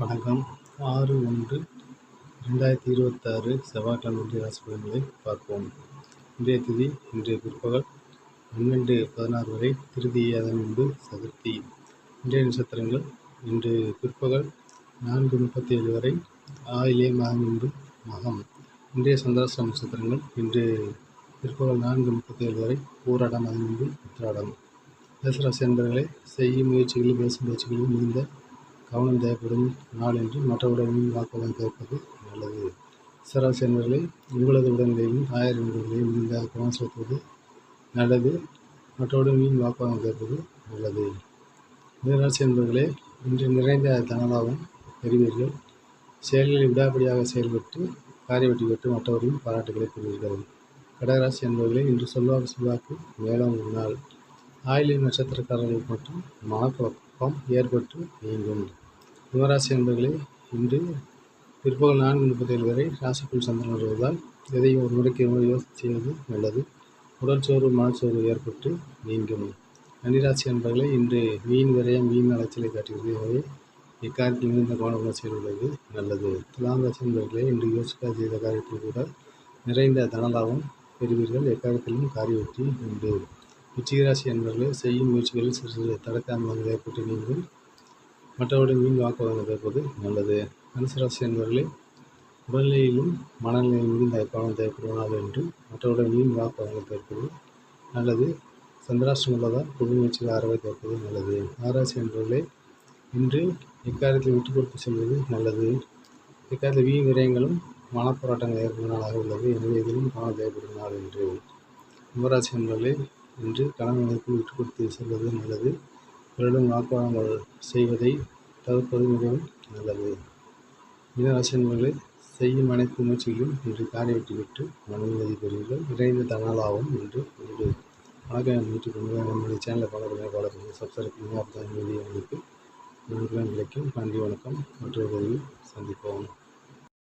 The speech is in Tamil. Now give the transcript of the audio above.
வணக்கம். 6/1/2026 செவ்வாய்க்கிழமை இன்றைய ராசி பலன்களை பார்ப்போம். இன்றைய திதி இன்றைய பிற்பகல் 12:16 வரை திருதி, அதன் முன்பு சதுர்த்தி. இன்றைய நட்சத்திரங்கள் இன்று பிற்பகல் 4:37 வரை ஆயில்யம், அதன் முன்பு மகம். இன்றைய சந்திராஷ்ட நட்சத்திரங்கள் இன்று பிற்பகல் 4:37 வரை பூராடம், அதன் முன்பு உத்திராடம். மேசராசி என்பவர்களை செய்யும் முயற்சிகளில் பேசும் பேச்சுகளில் மிகுந்த கவனம் தேவைப்படும் நாள் என்று மற்றவருடன் வாக்குவாதம் கேட்பது நல்லது. மேசராசி என்பவர்களை உங்களது உடல்நிலையிலும் தாயார் உடல்நிலையும் மிகுந்த கவனம் செலுத்துவது நல்லது. மற்றவருடன் வீண் வாக்குவாதம் கேட்பது நல்லது. மீனராசி என்பவர்களே, இன்று நிறைந்த தனலாபம் பெறுவீர்கள். செயல்களில் விடாப்படியாக செயல்பட்டு காரிய வெற்றி பெற்று மற்றவர்களின் பாராட்டுகளை பெறுவீர்கள். கடகராசி என்பவர்களே, இன்று செல்வாக்கு மேலும் ஒரு நாள். ஆயிலியம் நட்சத்திரக்காரர்களுக்கு மட்டும் மனக்குழப்பம் ஏற்பட்டு நீங்கும். கும்பராசி என்பவர்களே, இன்று பிற்பகல் 4:37 வரை ராசிக்குள் சந்திரன் வருவதால் எதையும் ஒரு முறைக்கு யோசித்து செய்வது நல்லது. உடல் சோர்வு, மனச்சோர்வு ஏற்பட்டு நீங்கும். கன்னிராசி என்பவர்களே, இன்று வீண் விரயம், வீண் அலைச்சலை காட்டுகிறது. எனவே இக்காரியத்தில் மிகுந்த கவனமுடன் செயல்படுவது நல்லது. துலாம் ராசி என்பவர்களே, இன்று யோசிக்காத செய்த காரியத்தில் கூட நிறைந்த தனலாபம் பெறுவீர்கள். எக்காரியத்திலும் காரிய வெற்றி உண்டு. விருச்சிகராசி என்பவர்களே, செய்யும் முயற்சிகளில் சிறு தடக்காமல் ஏற்பட்டு நீங்கும். மற்றவருடன் வீண் வாக்குவாதம் கேட்பது நல்லது. தனுசு ராசி என்பவர்களே, உடல்நிலையிலும் மனநிலையிலும் மிகுந்த கவனம் தேவைப்படுவதாக என்று மற்றவருடன் வீண் வாக்குவாதங்கள் கேட்பது நல்லது. சந்திராஷ்டம் உள்ளதால் புது முயற்சிகள் அறவை கேட்பது நல்லது. ஆராசி என்பவர்களே, இன்று இக்காரியத்தில் விட்டுக் கொடுத்து செல்வது நல்லது. இக்காரியத்தில் வீண் விரயங்களும் மனப்போராட்டங்கள் ஏற்படும் நாளாக உள்ளது. எனவே இதிலும் கவனம் தேவைப்படும் நாள் என்று. கும்பராசி என்பவர்களே, இன்று கணவனுக்கு விட்டுக் கொடுத்து செல்வது நல்லது. பிறருடன் வாக்குவாதங்கள் செய்வதை தவிர்ப்பது மிகவும் நல்லது. மீனராசி என்பவர்களை செய்யும் அனைத்து முயற்சிகளிலும் இன்று காரிய வெற்றி பெற்று மனநிலை பெறுவீர்கள். நிறைந்த தனலாபம் இன்று உண்டு. வணக்கம். நம்முடைய சேனலை ஃபாலோ பண்ணுங்கள், சப்ஸ்கிரைப் பண்ணுங்கள். அப்போ தான் வீடியோ உங்களுக்கு கிடைக்கும். நன்றி, வணக்கம். மற்றொரு பதிவில் சந்திப்போம்.